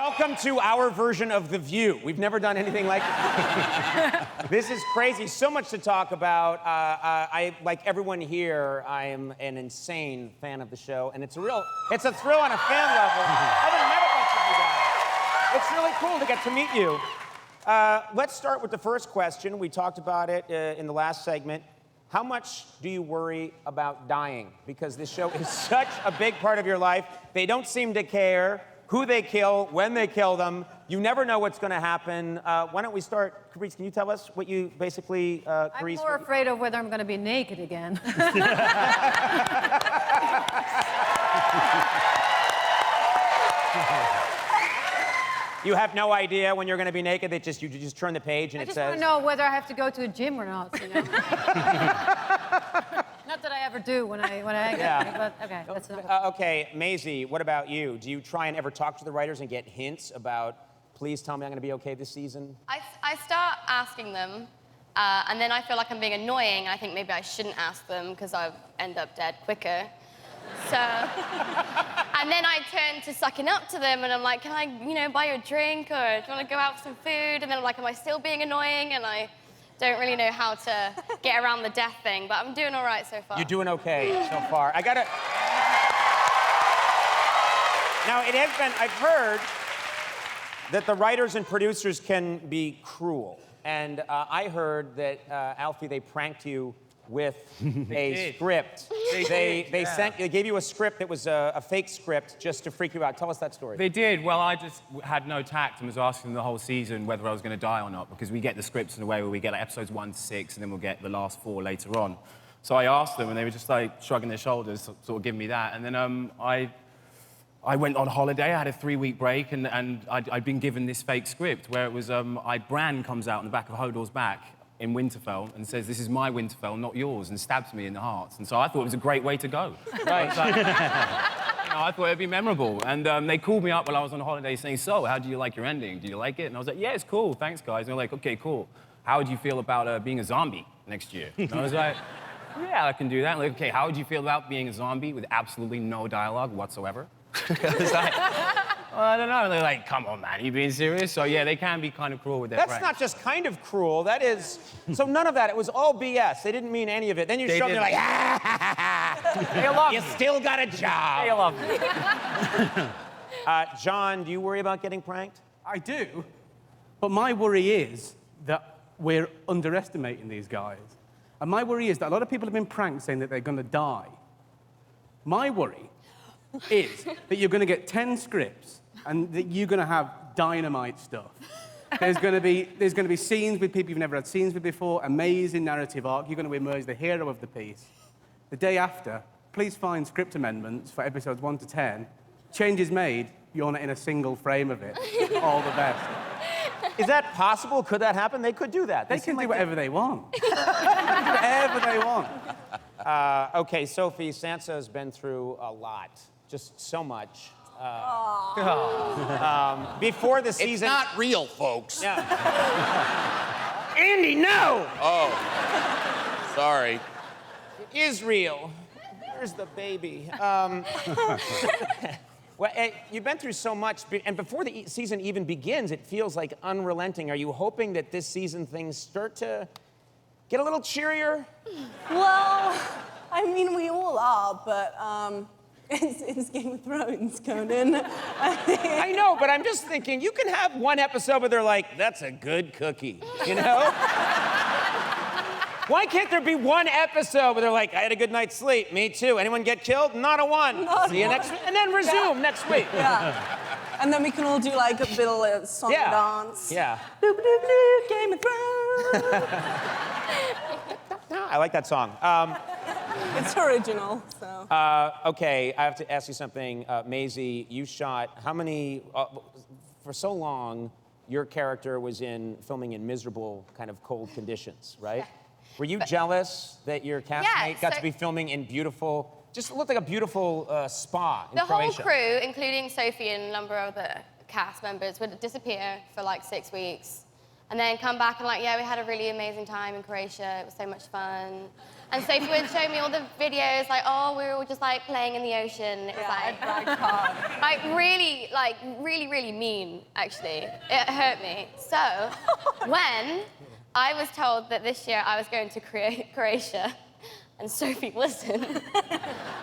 Welcome to our version of The View. We've never done anything like this. This is crazy. So much to talk about. I, like everyone here, I am an insane fan of the show, and it's a thrill on a fan level. I haven't met a bunch of you guys. It's really cool to get to meet you. Let's start with the first question. We talked about it in the last segment. How much do you worry about dying? Because this show is such a big part of your life. They don't seem to care who they kill, when they kill them. You never know what's going to happen. Why don't we start? Carice, can you tell us what you basically, Carice? I'm more afraid of whether I'm going to be naked again. You have no idea when you're going to be naked. You just turn the page and it says. I just want to know whether I have to go to a gym or not. You know? Not that I ever do when I get but okay. That's enough. Okay, Maisie, what about you? Do you try and ever talk to the writers and get hints about, please tell me I'm going to be okay this season? I start asking them, and then I feel like I'm being annoying. I think maybe I shouldn't ask them because I'll end up dead quicker. So, and then I turn to sucking up to them, and I'm like, can I, buy you a drink, or do you want to go out for some food? And then I'm like, am I still being annoying? And I don't really know how to get around the death thing, but I'm doing all right so far. You're doing okay so far. Now, it has been, I've heard that the writers and producers can be cruel. And I heard that, Alfie, they pranked you with a script. They gave you a script that was a fake script just to freak you out. Tell us that story. They did. Well, I just had no tact and was asking them the whole season whether I was going to die or not, because we get the scripts in a way where we get like, episodes 1 to 6, and then we'll get the last 4 later on. So I asked them, and they were just like shrugging their shoulders, sort of giving me that. And then I went on holiday. I had a 3-week break, and I'd been given this fake script where it was Bran comes out on the back of Hodor's back in Winterfell and says, this is my Winterfell, not yours, and stabs me in the heart. And so I thought it was a great way to go. Right. I thought it'd be memorable. And they called me up while I was on holiday saying, so, how do you like your ending? Do you like it? And I was like, yeah, it's cool, thanks, guys. And they're like, okay, cool. How would you feel about being a zombie next year? And I was like, yeah, I can do that. And like, okay, how would you feel about being a zombie with absolutely no dialogue whatsoever? I was like, well, I don't know. And they're like, come on, man, are you being serious? So, yeah, they can be kind of cruel with their That's not just kind of cruel. That is... So none of that. It was all BS. They didn't mean any of it. Then you show them, they're like, They love you still got a job. They love me. John, do you worry about getting pranked? I do, but my worry is that we're underestimating these guys. And my worry is that a lot of people have been pranked saying that they're going to die. My worry is that you're going to get 10 scripts and that you're going to have dynamite stuff. There's going to be scenes with people you've never had scenes with before, amazing narrative arc. You're going to emerge the hero of the piece. The day after, please find script amendments for episodes 1 to 10. Changes made, you're not in a single frame of it. All the best. Is that possible? Could that happen? They could do that. They can do whatever they want. Whatever they want. Okay, Sophie, Sansa has been through a lot. Just so much. Before the season... It's not real, folks. Yeah. Andy, no! Oh, sorry. It is real. Where's the baby? Well, you've been through so much, and before the season even begins, it feels like unrelenting. Are you hoping that this season things start to get a little cheerier? Well, I mean, we all are, but it's Game of Thrones, Conan. I know, but I'm just thinking, you can have one episode where they're like, that's a good cookie, you know? Why can't there be one episode where they're like, I had a good night's sleep, me too. Anyone get killed? Not a one. See you next week. And then resume next week. Yeah. And then we can all do like a little song and dance. Yeah. Bloop, bloop, bloop, Game of Thrones. I like that song. It's original, so. Okay, I have to ask you something. Maisie, you shot how many, for so long, your character was filming in miserable, kind of cold conditions, right? Were you jealous that your castmate got to be filming in beautiful, just looked like a beautiful spa in Croatia? The whole crew, including Sophie and a number of other cast members, would disappear for like 6 weeks. And then come back and like, yeah, we had a really amazing time in Croatia. It was so much fun. And Sophie would show me all the videos, like, oh, we were all just like playing in the ocean. It was really mean, actually. It hurt me. So, when I was told that this year I was going to Croatia, and Sophie listened,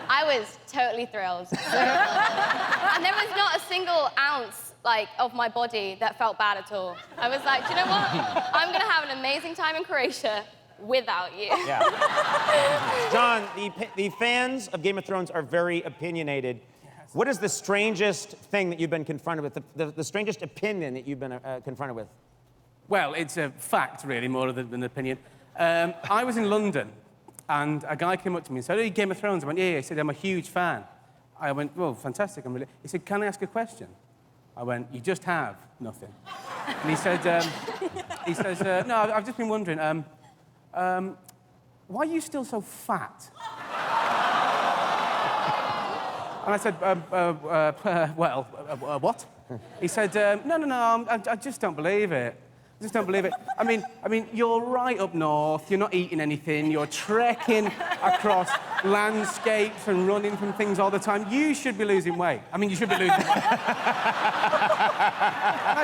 I was totally thrilled. And there was not a single ounce, like, of my body that felt bad at all. I was like, do you know what? I'm gonna have an amazing time in Croatia without you. Yeah. John, the fans of Game of Thrones are very opinionated. Yes. What is the strangest thing that you've been confronted with, the strangest opinion that you've been confronted with? Well, it's a fact, really, more than an opinion. I was in London, and a guy came up to me and said, "Oh, you Game of Thrones?" I went, "Yeah." He said, "I'm a huge fan." I went, "Well, fantastic." He said, "Can I ask a question?" I went, "You just have nothing." And he said, "No, I've just been wondering, why are you still so fat?" And I said, what? He said, no, I just don't believe it. I just don't believe it. I mean, you're right up north, you're not eating anything, you're trekking across landscapes and running from things all the time. You should be losing weight. I mean, you should be losing weight. And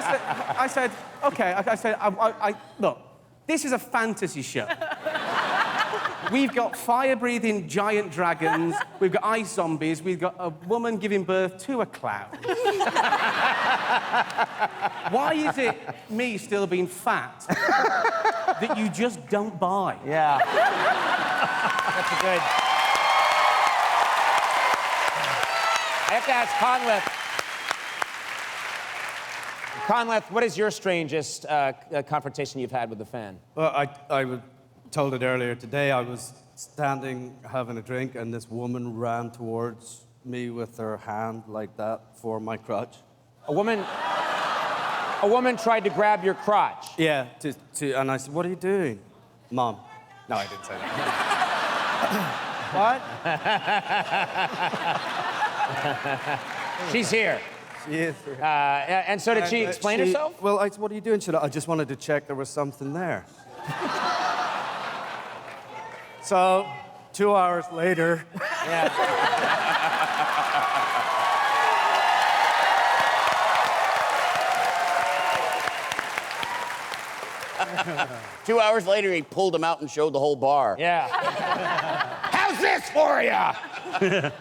I said, okay, look, this is a fantasy show. We've got fire-breathing giant dragons, we've got ice zombies, we've got a woman giving birth to a cloud. Why is it me still being fat that you just don't buy? Yeah. That's a good... I have to ask Conleth, what is your strangest confrontation you've had with a fan? Well, I told it earlier today. I was standing having a drink, and this woman ran towards me with her hand like that for my crotch. A woman tried to grab your crotch. Yeah, and I said, "What are you doing, Mom?" No, I didn't say that. What? She's here. She is. And so did she explain herself? Well, I said, "What are you doing?" She said, "I just wanted to check there was something there." So, 2 hours later... Yeah. 2 hours later, he pulled him out and showed the whole bar. Yeah. How's this for you?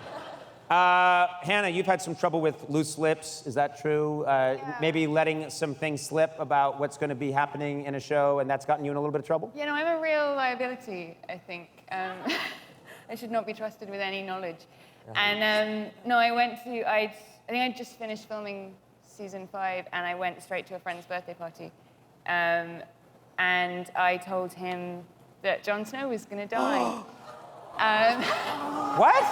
Hannah, you've had some trouble with loose lips. Is that true? Yeah. Maybe letting some things slip about what's going to be happening in a show, and that's gotten you in a little bit of trouble? You know, I'm a real liability, I think. I should not be trusted with any knowledge. And no, I think I just finished filming season 5, and I went straight to a friend's birthday party. And I told him that Jon Snow was going to die. What?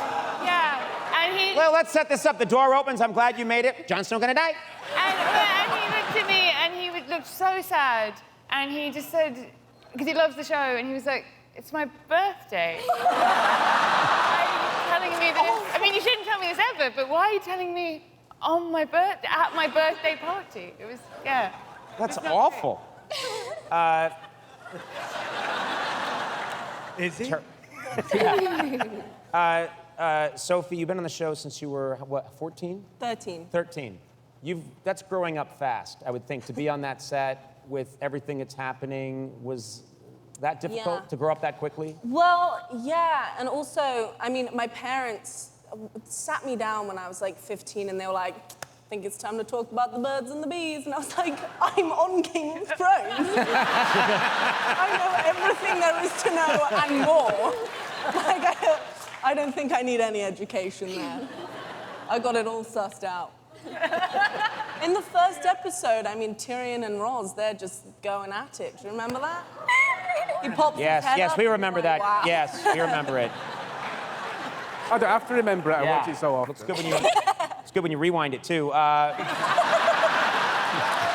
Yeah, and he... Well, let's set this up. The door opens. I'm glad you made it. Jon Snow gonna die. And he looked at me, and he looked so sad. And he just said, because he loves the show, and he was like, "It's my birthday." Why are you telling me this? I mean, you shouldn't tell me this ever, but why are you telling me on my birthday, at my birthday party? It was, yeah. That's awful. Is he? Sophie, you've been on the show since you were, what, 14? 13. 13. That's growing up fast, I would think, to be on that set with everything that's happening. Was that difficult to grow up that quickly? Well, yeah, and also, I mean, my parents sat me down when I was like 15, and they were like, "I think it's time to talk about the birds and the bees." And I was like, I'm on Game of Thrones. I know everything there is to know and more. Like, I don't think I need any education there. I got it all sussed out. In the first episode, I mean, Tyrion and Ros, they're just going at it. Do you remember that? He pops his head Yes, up, we remember like, that. wow. Yes, we remember it. I don't have to remember it. I watch it so often. It's good when you rewind it, too.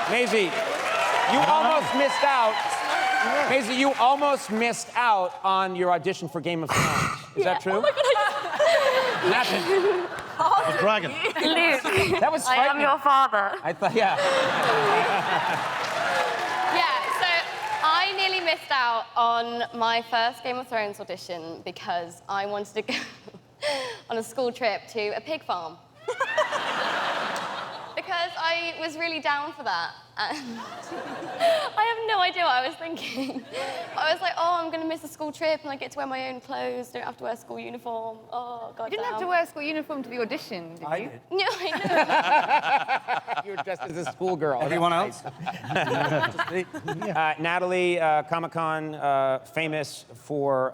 Maisie, you almost missed out. Maisie, you almost missed out on your audition for Game of Thrones. Is that true? Oh my God, Happened. The dragon. Luke, That was I am frightening. your father. I thought, yeah. Yeah, so I nearly missed out on my first Game of Thrones audition because I wanted to go on a school trip to a pig farm. Because I was really down for that. And I have no idea what I was thinking. I was like, oh, I'm going to miss a school trip and I get to wear my own clothes, don't have to wear a school uniform. Oh, God. You didn't have to wear a school uniform to the audition, did you? I did. No, I know. You were dressed as a schoolgirl. Everyone else? Natalie, Comic-Con, famous for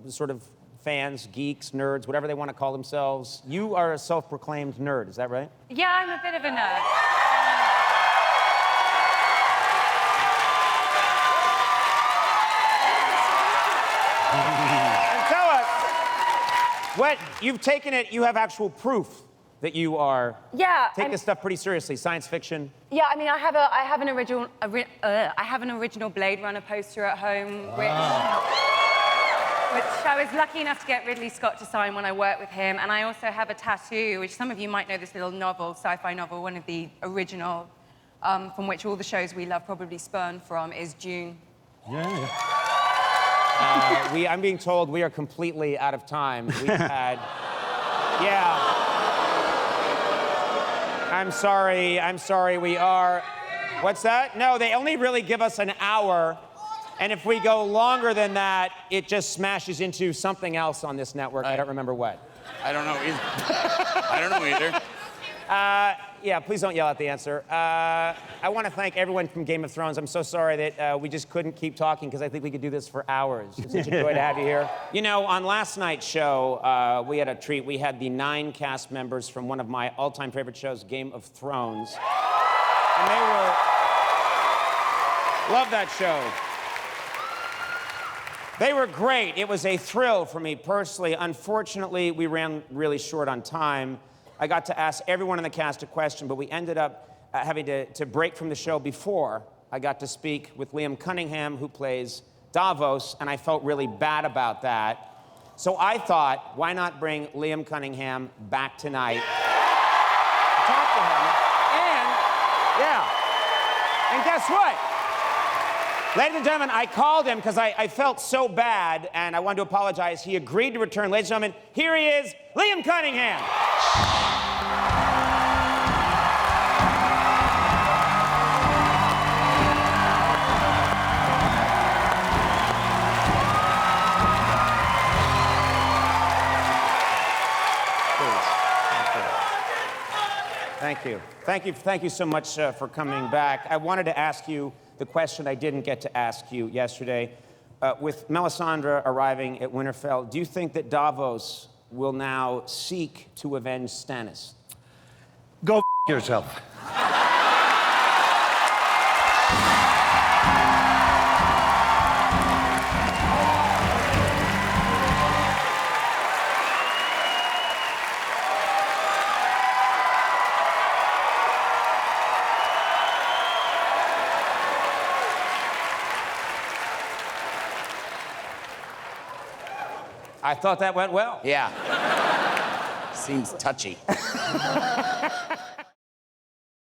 sort of fans, geeks, nerds, whatever they want to call themselves. You are a self-proclaimed nerd, is that right? Yeah, I'm a bit of a nerd. And tell us, what you've taken it, you have actual proof that you are take this stuff pretty seriously. Science fiction. Yeah, I mean, I have an original Blade Runner poster at home, which I was lucky enough to get Ridley Scott to sign when I worked with him, and I also have a tattoo, which some of you might know this little novel, sci-fi novel, one of the original, from which all the shows we love probably spurned from, is Dune. I'm being told we are completely out of time. We've had, I'm sorry, we are. What's that? No, they only really give us an hour. And if we go longer than that, it just smashes into something else on this network. I don't remember what. I don't know either. I don't know either. Please don't yell out the answer. I want to thank everyone from Game of Thrones. I'm so sorry that we just couldn't keep talking because I think we could do this for hours. It's such a joy to have you here. You know, on last night's show, we had a treat. We had the 9 cast members from one of my all-time favorite shows, Game of Thrones. And they were... Love that show. They were great. It was a thrill for me personally. Unfortunately, we ran really short on time. I got to ask everyone in the cast a question, but we ended up having to break from the show before I got to speak with Liam Cunningham, who plays Davos, and I felt really bad about that. So I thought, why not bring Liam Cunningham back tonight to talk to him? And guess what? Ladies and gentlemen, I called him because I felt so bad and I wanted to apologize. He agreed to return. Ladies and gentlemen, here he is, Liam Cunningham. Thank you so much for coming back. I wanted to ask you the question I didn't get to ask you yesterday. With Melisandre arriving at Winterfell, do you think that Davos will now seek to avenge Stannis? Go f yourself. I thought that went well. Yeah. Seems touchy.